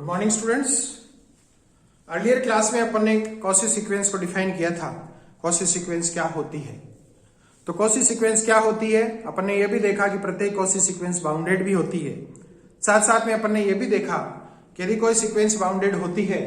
Morning students. Earlier class में अपन ने Cauchy sequence को डिफाइन किया था। कॉची सीक्वेंस क्या होती है? तो कॉची सीक्वेंस क्या होती है, अपन ने यह भी देखा कि प्रत्येक कॉची सीक्वेंस बाउंडेड भी होती है। साथ साथ में अपन ने यह भी देखा कि यदि कोई सीक्वेंस बाउंडेड होती है,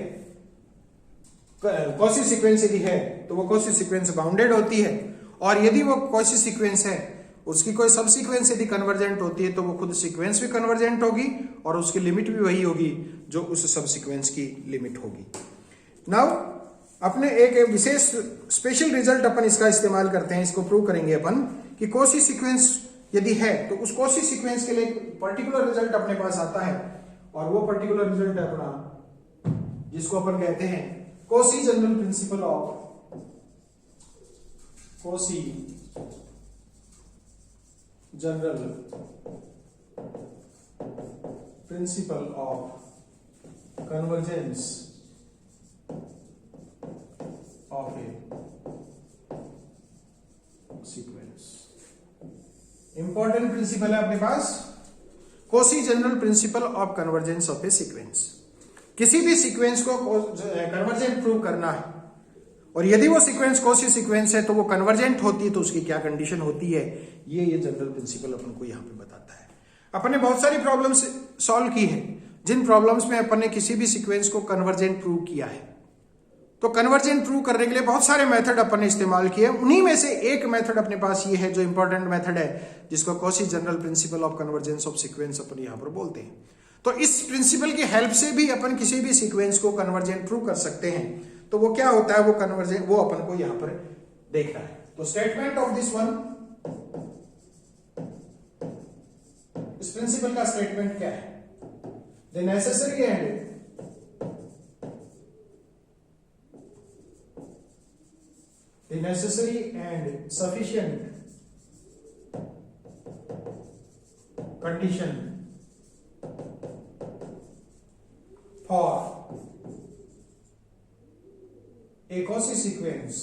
कॉची सीक्वेंस यदि है तो वो कॉची सीक्वेंस बाउंडेड होती है, और यदि वो कॉची सीक्वेंस है उसकी कोई सब सीक्वेंस यदि कन्वर्जेंट होती है तो वो खुद सीक्वेंस भी कन्वर्जेंट होगी और उसकी लिमिट भी वही होगी जो उस सब सीक्वेंस की लिमिट होगी। नाउ अपने एक विशेष स्पेशल रिजल्ट अपन इसका इस्तेमाल करते हैं, इसको प्रूव करेंगे अपन कि कॉची सीक्वेंस यदि है तो उस कॉची सीक्वेंस के लिए पर्टिकुलर रिजल्ट अपने पास आता है, और वो पर्टिकुलर रिजल्ट है अपना जिसको अपन कहते हैं Cauchy general principle of Cauchy general principle of convergence of a sequence. Important principle है अपने पास Cauchy general principle of convergence of a sequence. किसी भी सीक्वेंस को कन्वर्जेंट प्रूव करना है, और यदि वो सीक्वेंस कॉची सीक्वेंस है तो वो कन्वर्जेंट होती है तो उसकी क्या कंडीशन होती है, ये जनरल प्रिंसिपल अपन को यहां पे बताता है। अपन ने बहुत सारी प्रॉब्लम्स सॉल्व की है जिन प्रॉब्लम्स में अपन ने किसी भी सीक्वेंस को कन्वर्जेंट प्रूव किया है। तो कन्वर्जेंट प्रूव करने के लिए बहुत सारे मेथड अपन ने इस्तेमाल किए, उन्हीं में से एक मेथड अपने पास ये है जो इंपॉर्टेंट मेथड है, जिसको Cauchy general principle of convergence of sequence अपन यहां पर बोलते हैं। तो इस प्रिंसिपल की हेल्प से भी अपन किसी भी सीक्वेंस को कन्वर्जेंट प्रूव कर सकते हैं। तो वो क्या होता है, वो कन्वर्जेंट वो अपन को यहां पर देखना है। तो स्टेटमेंट ऑफ दिस वन, इस प्रिंसिपल का स्टेटमेंट क्या है? The necessary and sufficient condition for a Cauchy sequence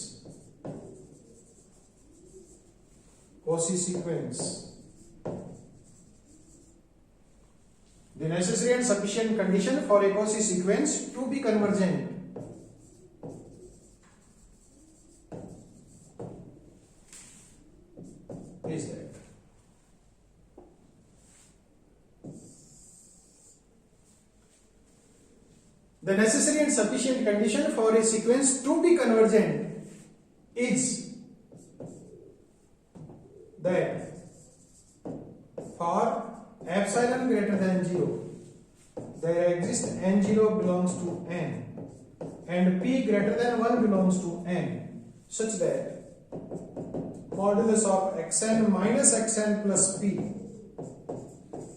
the necessary and sufficient condition for a Cauchy sequence to be convergent is that the necessary and sufficient condition for a sequence to be convergent is that for epsilon greater than 0 there exists n0 belongs to n and p greater than 1 belongs to n such that modulus of xn minus xn plus p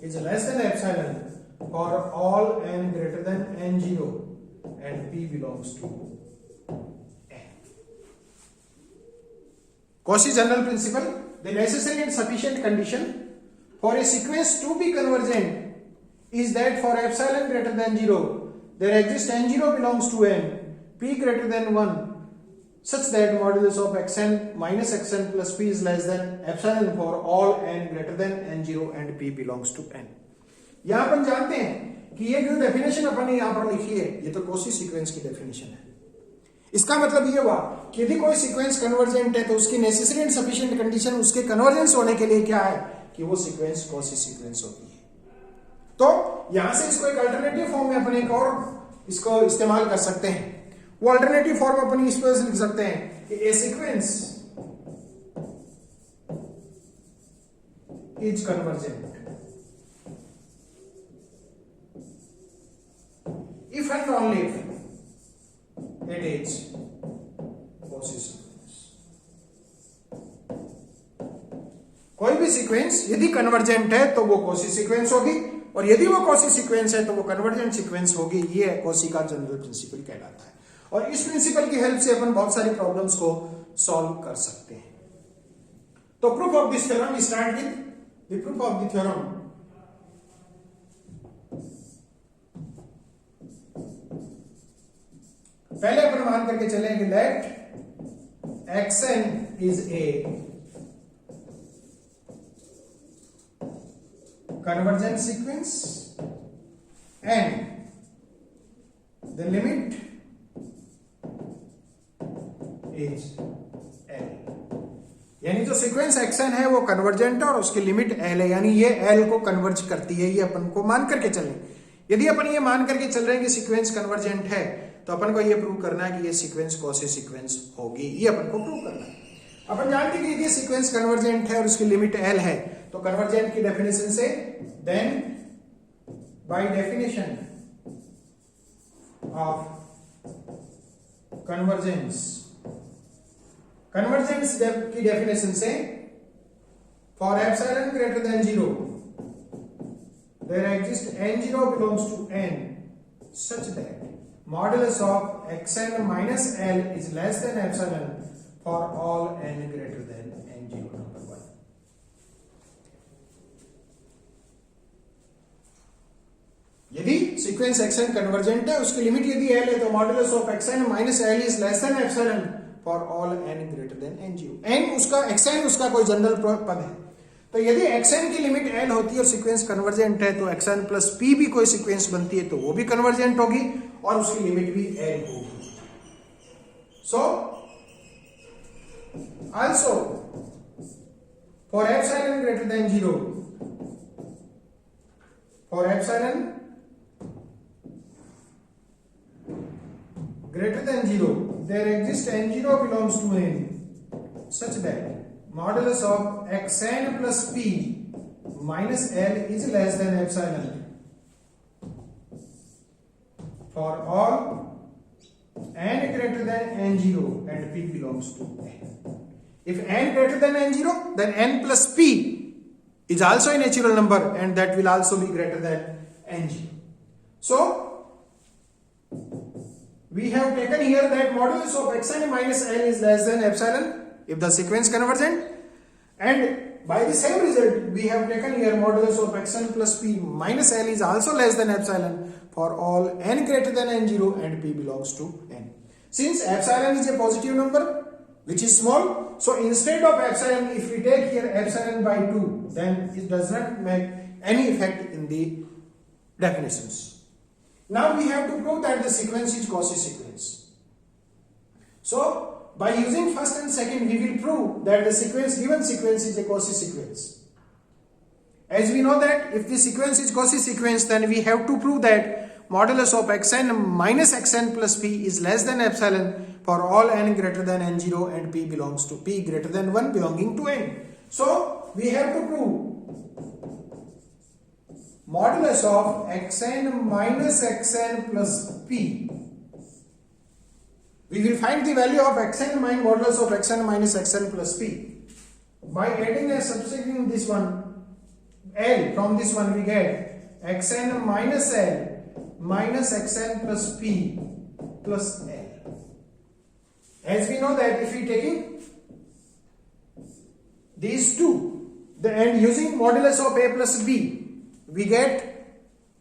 is less than epsilon for all n greater than n0 and p belongs to n. Cauchy general principle, the necessary and sufficient condition for a sequence to be convergent is that for epsilon greater than 0 there exists n0 belongs to n, p greater than 1 such that modulus of xn minus xn plus p is less than epsilon for all n greater than n0 and p belongs to n. यहां अपन जानते हैं कि ये जो definition अपन ने यहां पर लिखी है ये तो कॉची सीक्वेंस की डेफिनेशन है। इसका मतलब ये हुआ कि यदि कोई सीक्वेंस कन्वर्जेंट है तो उसकी नेसेसरी एंड सफिशिएंट कंडीशन उसके कन्वर्जेंस होने के लिए क्या है कि वो सीक्वेंस कॉची सीक्वेंस होती है। तो यहां से इसको एक अल्टरनेटिव फॉर्म में अपन एक और इसको इस्तेमाल कर सकते हैं। वो अल्टरनेटिव फॉर्म अपन इस पर लिख सकते हैं कि a sequence is convergent if and only if it is Cauchy sequence। कोई भी सीक्वेंस यदि कन्वर्जेंट है तो वो Cauchy सीक्वेंस होगी, और यदि वो Cauchy सीक्वेंस है तो वो कन्वर्जेंट सीक्वेंस होगी। ये Cauchy का जनरल प्रिंसिपल कहलाता है, और इस प्रिंसिपल की हेल्प से अपन बहुत सारी प्रॉब्लम्स को सॉल्व कर सकते हैं। तो proof of this theorem, start with the proof of the theorem. पहले अपन मान करके चलेंगे that xn is a convergent sequence and the limit is L, यानी जो सीक्वेंस xn है वो कन्वर्जेंट है और उसकी लिमिट L है, यानी ये L को कन्वर्ज करती है, ये अपन को मान करके चलें। यदि अपन ये मान करके चल रहे हैं कि सीक्वेंस कन्वर्जेंट है तो अपन को ये प्रूव करना है कि ये सीक्वेंस कौन-सी सीक्वेंस होगी, ये अपन को प्रूव करना है। अपन जानते हैं कि ये सीक्वेंस कन्वर्जेंट है और उसकी लिमिट L है, तो कन्वर्जेंट की डेफिनेशन से then by definition of convergence, convergence की डेफिनेशन से for epsilon greater than 0 there exists n0 belongs to n such that modulus of xn minus L is less than epsilon for all n greater than n0 number 1. यदि sequence xn convergent है, उसकी limit यदि L है तो modulus of xn minus L is less than epsilon for all n greater than n0। n उसका xn उसका कोई general पद है, तो यदि xn की लिमिट L होती है और सीक्वेंस कन्वर्जेंट है तो xn प्लस p भी कोई सीक्वेंस बनती है तो वो भी कन्वर्जेंट होगी और उसकी लिमिट भी L होगी। So also for epsilon greater than 0, for epsilon greater than 0 there exists n0 belongs to n such that modulus of xn plus p minus L is less than epsilon for all n greater than n0 and p belongs to n. If n greater than n0 then n plus p is also a natural number and that will also be greater than n0. So we have taken here that modulus of xn minus L is less than epsilon if the sequence convergent, and by the same result we have taken here modulus of xn plus p minus L is also less than epsilon for all n greater than n0 and p belongs to n. Since epsilon is a positive number which is small, so instead of epsilon if we take here epsilon by 2 then it does not make any effect in the definitions. Now we have to prove that the sequence is Cauchy sequence. So by using first and second we will prove that the sequence, given sequence is a Cauchy sequence. As we know that if the sequence is Cauchy sequence then we have to prove that modulus of xn minus xn plus p is less than epsilon for all n greater than n0 and p belongs to p greater than 1 belonging to n. So we have to prove modulus of xn minus xn plus p. We will find the value of xn minus modulus of xn minus xn plus p by adding and subtracting this one L. From this one we get xn minus L minus xn plus p plus L. As we know that if we taking these two and using modulus of a plus b, we get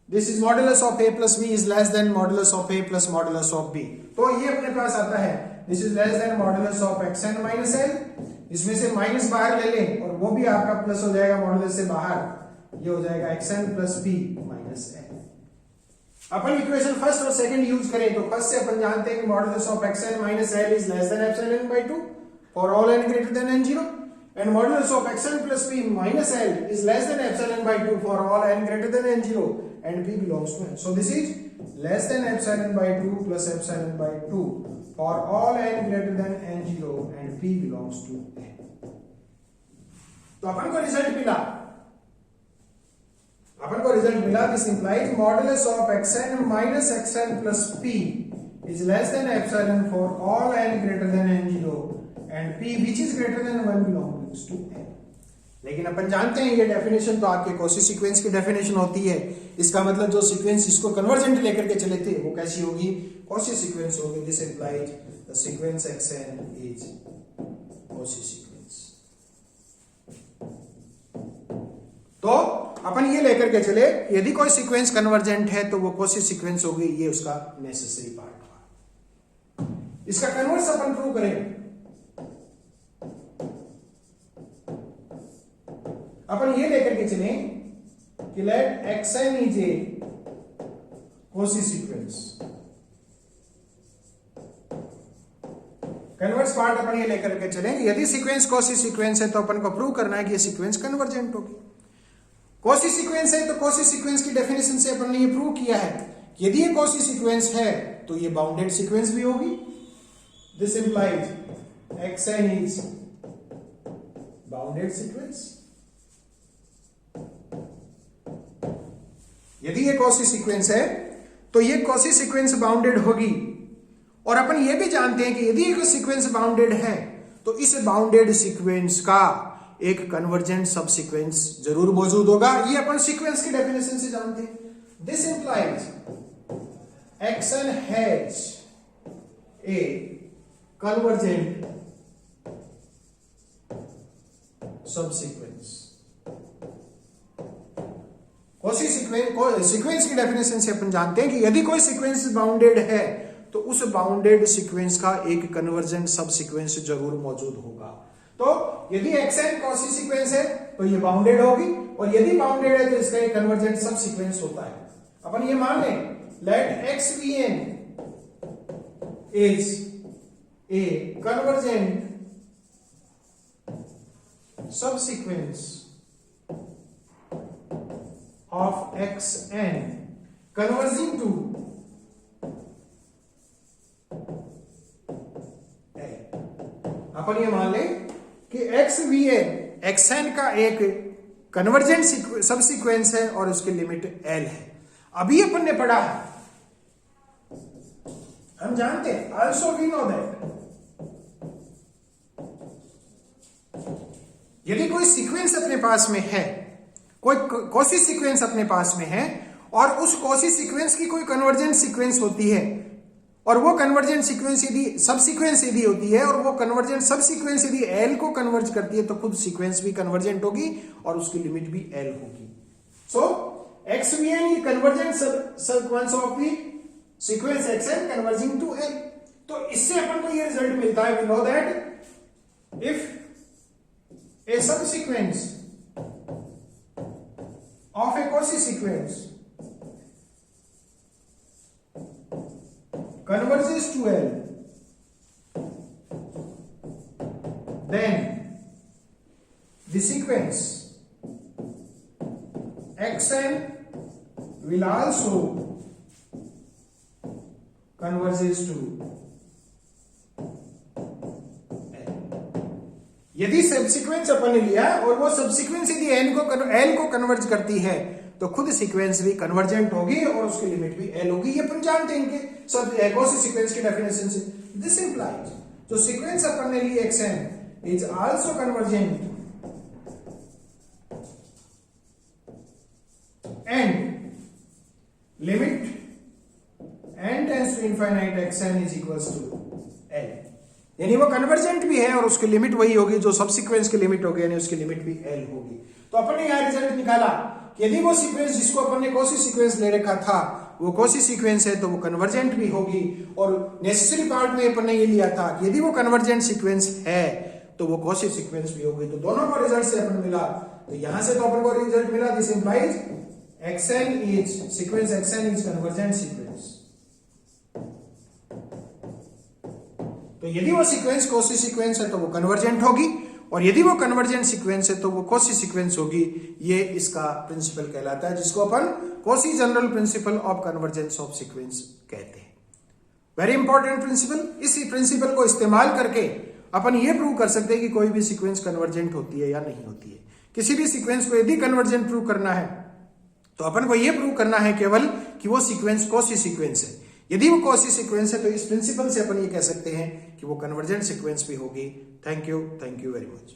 this is modulus of a plus b is less than modulus of a plus modulus of b. तो ये अपने पास आता है this is less than modulus of xn minus L, इसमें से minus बाहर ले लें और वो भी आपका प्लस हो जाएगा मॉडुलस से बाहर, ये हो जाएगा xn plus p minus L। अपन इक्वेशन फर्स्ट और सेकंड यूज करें तो फर्स्ट से अपन जानते हैं कि modulus of xn minus L is less than epsilon bye 2 for all n greater than n0 and modulus of xn plus p minus L is less than epsilon by 2 for all n greater than n0 and p belongs to n. So this is less than epsilon by 2 plus epsilon by 2 for all n greater than n0 and p belongs to n. तो अपन को result मिला this implies modulus of xn minus xn plus p is less than epsilon for all n greater than n0 and p which is greater than 1 belongs to n. लेकिन अपन जानते हैं ये definition तो आपके Cauchy sequence की definition होती है, इसका मतलब जो सीक्वेंस इसको कन्वर्जेंट लेकर के चले थे वो कैसी होगी, कॉची सीक्वेंस होगी। This implies the sequence xn is Cauchy sequence. तो अपन ये लेकर के चले यदि कोई सीक्वेंस कन्वर्जेंट है तो वो कॉची सीक्वेंस होगी, ये उसका नेसेसरी पार्ट हुआ। इसका कन्वर्स अपन प्रूव करेंगे। अपन ये लेकर के चले कि let xn is a Cauchy sequence converse part अपन ये लेकर के चलेंगे। यदि सीक्वेंस कॉसी सीक्वेंस है तो अपन को प्रूव करना है कि ये सीक्वेंस कन्वर्जेंट होगी। कॉसी सीक्वेंस है तो कॉसी सीक्वेंस की डेफिनेशन से अपन ने ये प्रूव किया है कि यदि ये कॉसी सीक्वेंस है तो ये बाउंडेड सीक्वेंस भी होगी। This implies xn is bounded sequence. यदि ये कॉसी सीक्वेंस है तो ये कॉसी सीक्वेंस बाउंडेड होगी। और अपन ये भी जानते हैं कि यदि एक सीक्वेंस बाउंडेड है तो इस बाउंडेड सीक्वेंस का एक कन्वर्जेंट सब सीक्वेंस जरूर मौजूद होगा। ये अपन सीक्वेंस की डेफिनेशन से जानते हैं। This implies xn has a convergent सब सीक्वेंस। कॉसी सीक्वेंस की डेफिनेशन से अपन जानते हैं कि यदि कोई सीक्वेंस बाउंडेड है तो उस बाउंडेड सीक्वेंस का एक कन्वर्जेंट सब सीक्वेंस जरूर मौजूद होगा। तो यदि xn कॉसी सीक्वेंस है तो ये बाउंडेड होगी, और यदि बाउंडेड है तो इसका एक कन्वर्जेंट सब सीक्वेंस होता है। अपन ये मान लें let xvn is a convergent सब sequence of xn converging to L। अपन ये मान लें कि xvn xn का एक कन्वर्जेंट सब सीक्वेंस है और उसकी लिमिट L है। अभी अपन ने पढ़ा है, हम जानते हैं, also we know that यदि कोई सीक्वेंस अपने पास में है, कोई कॉसी सीक्वेंस अपने पास में है और उस कॉसी सीक्वेंस की कोई कन्वर्जेंट सीक्वेंस होती है, और वो कन्वर्जेंट सीक्वेंस यदि सब सीक्वेंस यदि होती है और वो कन्वर्जेंट सब सीक्वेंस यदि L को कन्वर्ज करती है तो खुद सीक्वेंस भी कन्वर्जेंट होगी और उसकी लिमिट भी L होगी। So xvn is convergent sequence of the sequence xn converging to L। तो इससे अपन को ये रिजल्ट मिलता है, we know that if a sub sequence of a Cauchy sequence converges to L, then the sequence xn will also converges to यदि सब sequence अपन ने लिया और वो सब सीक्वेंस यदि L को कन्वर्ज करती है तो खुद सीक्वेंस भी कन्वर्जेंट होगी और उसकी लिमिट भी L होगी। ये अपन जानते हैं इनके सब कॉसी सीक्वेंस की डेफिनेशन से। दिस इंप्लाइज जो सीक्वेंस अपन ने ली xn is also convergent and limit n tends to infinite xn is equals to L, यानी वो कन्वर्जेंट भी है और उसकी लिमिट वही होगी जो सब सीक्वेंस की लिमिट होगी, यानी उसकी लिमिट भी L होगी। तो अपन ने यहां रिजल्ट निकाला कि यदि वो सीक्वेंस जिसको अपन ने कॉसी सीक्वेंस ले रखा था वो कॉसी सीक्वेंस है तो वो कन्वर्जेंट भी होगी, और नेसेसरी पार्ट में अपन ने ये लिया था कि यदि वो कन्वर्जेंट सीक्वेंस है तो वो कॉसी सीक्वेंस भी होगी। तो दोनों को रिजल्ट से अपन मिला, तो यहां से तो अपन को रिजल्ट मिला this implies xn is sequence xn is convergent sequence. तो यदि वो सीक्वेंस कॉसी सीक्वेंस है तो वो कन्वर्जेंट होगी, और यदि वो कन्वर्जेंट सीक्वेंस है तो वो कॉसी सीक्वेंस होगी। ये इसका प्रिंसिपल कहलाता है, जिसको अपन Cauchy general principle of convergence of sequence कहते हैं। Very important principle. इस प्रिंसिपल को इस्तेमाल करके अपन ये प्रूव कर सकते हैं कि कोई भी सीक्वेंस कन्वर्जेंट होती है या नहीं होती है। किसी भी सीक्वेंस को यदि कन्वर्जेंट प्रूव करना है तो अपन को ये प्रूव करना है केवल कि वो सीक्वेंस कॉसी सीक्वेंस है। यदि वो कॉसी सीक्वेंस है तो इस प्रिंसिपल से अपन ये कह सकते हैं कि वो कन्वर्जेंट सीक्वेंस भी होगी। Thank you very much.